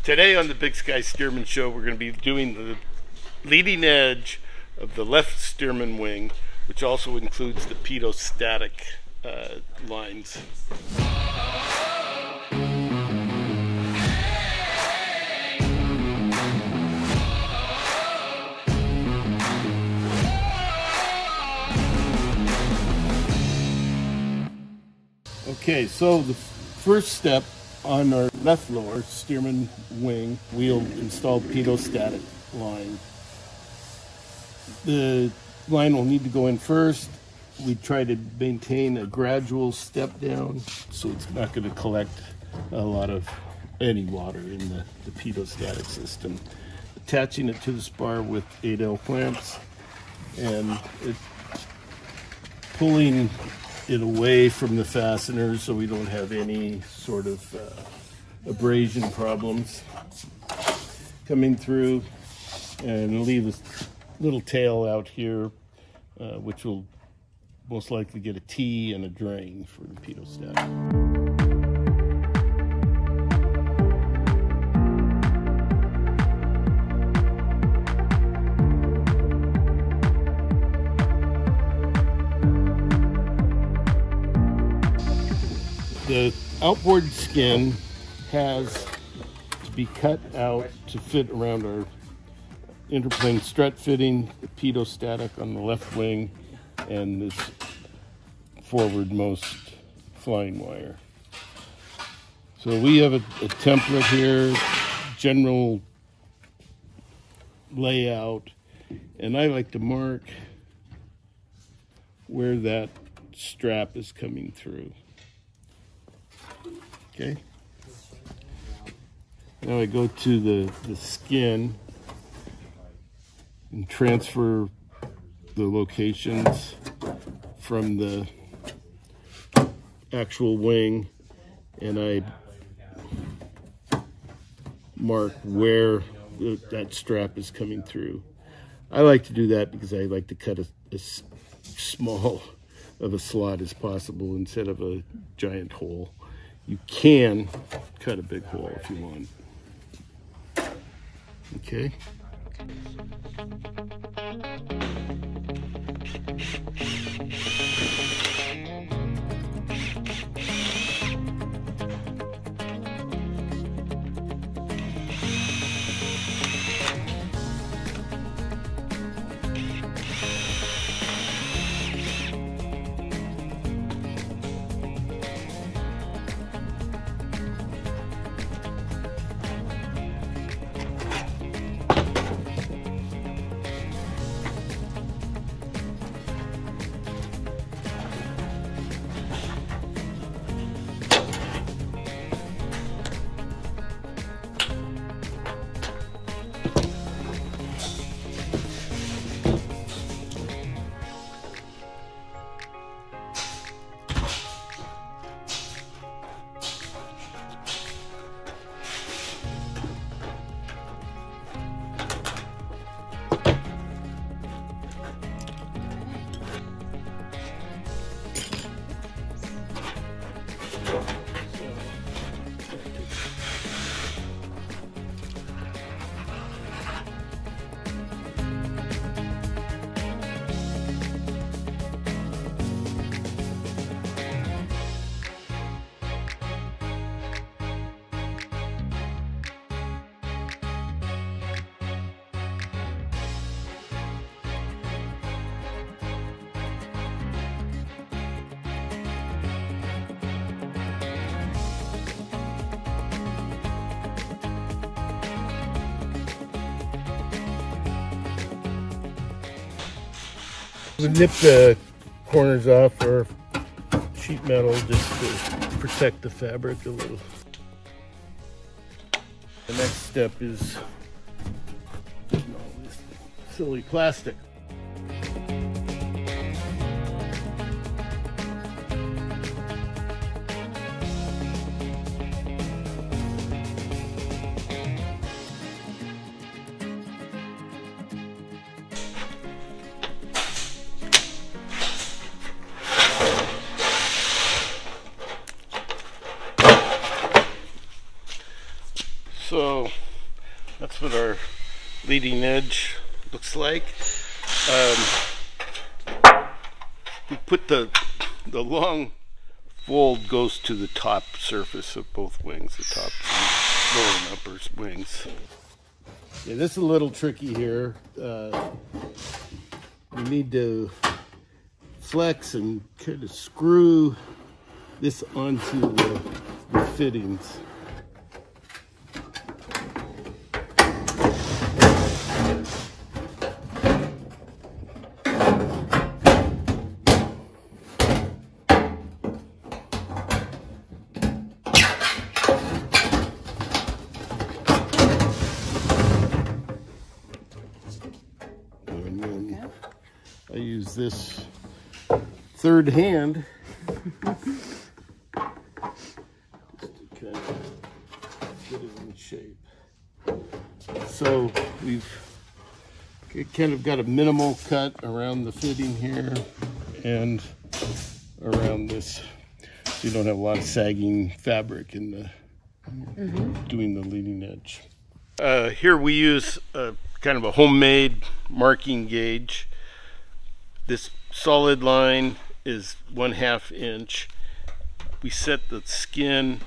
Today on the Big Sky Stearman Show, we're going to be doing the leading edge of the left Stearman wing, which also includes the pedostatic lines. Okay, so the first step on our left lower Stearman wing, we'll install pedostatic line. The line will need to go in first. We try to maintain a gradual step down so it's not going to collect a lot of any water in the pedostatic system. Attaching it to the spar with 8L clamps and pulling it away from the fasteners so we don't have any sort of abrasion problems coming through, and leave a little tail out here which will most likely get a T and a drain for the pedostatic. The outboard skin has to be cut out to fit around our interplane strut fitting, the pedostatic on the left wing, and this forwardmost flying wire. So we have a template here, general layout, and I like to mark where that strap is coming through. Okay. Now I go to the skin and transfer the locations from the actual wing, and I mark where that strap is coming through. I like to do that because I like to cut as small of a slot as possible instead of a giant hole. You can cut a big hole if you want. Okay. We nip the corners off our sheet metal just to protect the fabric a little. The next step is all this silly plastic. So So that's what our leading edge looks like. We put the long fold goes to the top surface of both wings, the top lower and upper wings. Yeah, this is a little tricky here. You need to flex and kind of screw this onto the fittings. I use this third hand just to kind of get it in shape. So we've kind of got a minimal cut around the fitting here and around this, so you don't have a lot of sagging fabric in the doing the leading edge. Here we use kind of a homemade marking gauge. This solid line is 1/2 inch. We set the skin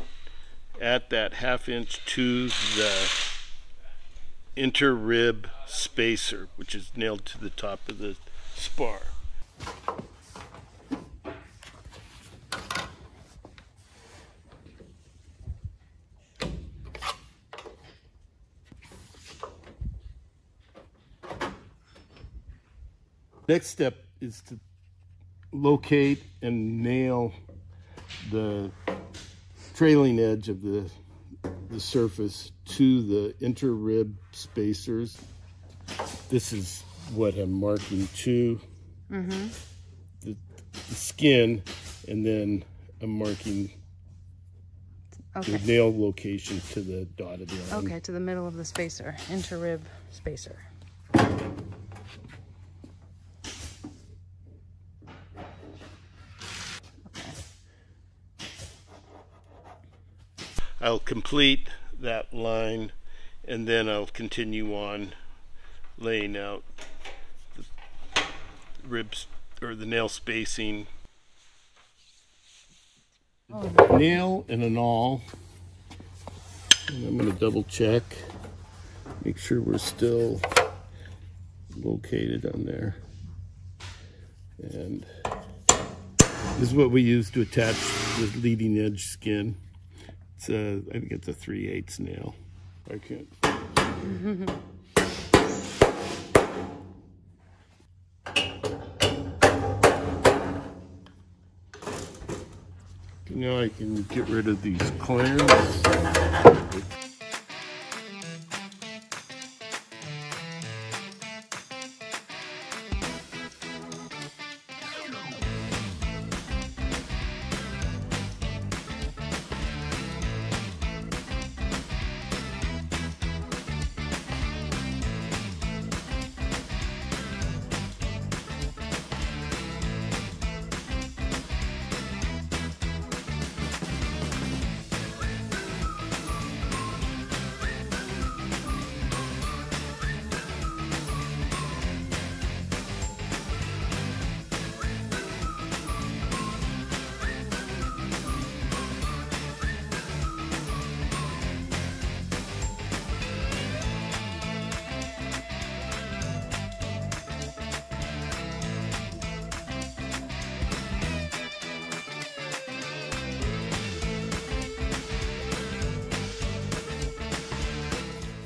at that 1/2 inch to the inter-rib spacer, which is nailed to the top of the spar. Next step is to locate and nail the trailing edge of the surface to the inter-rib spacers. This is what I'm marking to the skin, and then I'm marking the nail location to the dotted line. Okay, to the middle of the spacer, inter-rib spacer. I'll complete that line, and then I'll continue on laying out the ribs or the nail spacing. Nail and an awl. And I'm going to double check, make sure we're still located on there. And this is what we use to attach the leading edge skin. It's I think it's a 3/8 nail. I can't. Now I can get rid of these clamps.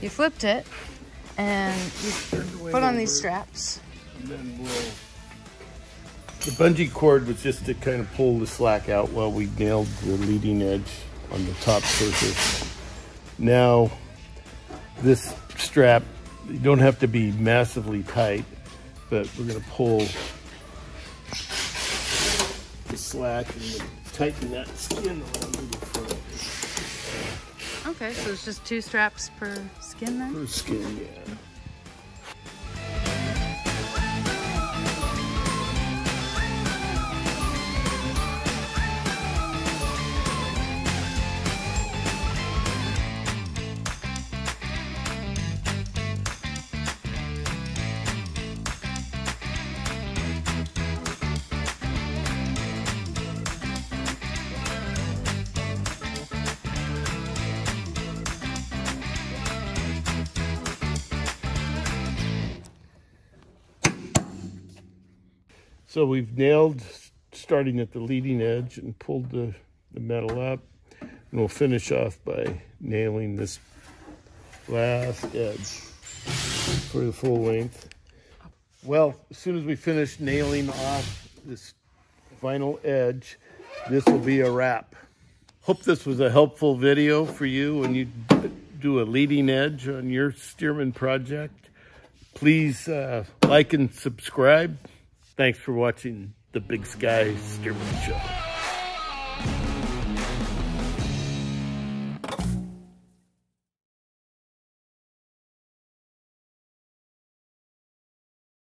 You flipped it, and you put on these straps. And then the bungee cord was just to kind of pull the slack out while we nailed the leading edge on the top surface. Now, this strap, you don't have to be massively tight, but we're going to pull the slack and tighten that skin around the front. Okay, so it's just 2 straps per skin then? Per skin, yeah. So we've nailed, starting at the leading edge, and pulled the metal up. And we'll finish off by nailing this last edge for the full length. Well, as soon as we finish nailing off this final edge, this will be a wrap. Hope this was a helpful video for you when you do a leading edge on your Stearman project. Please like and subscribe. Thanks for watching the Big Sky Stearman Show.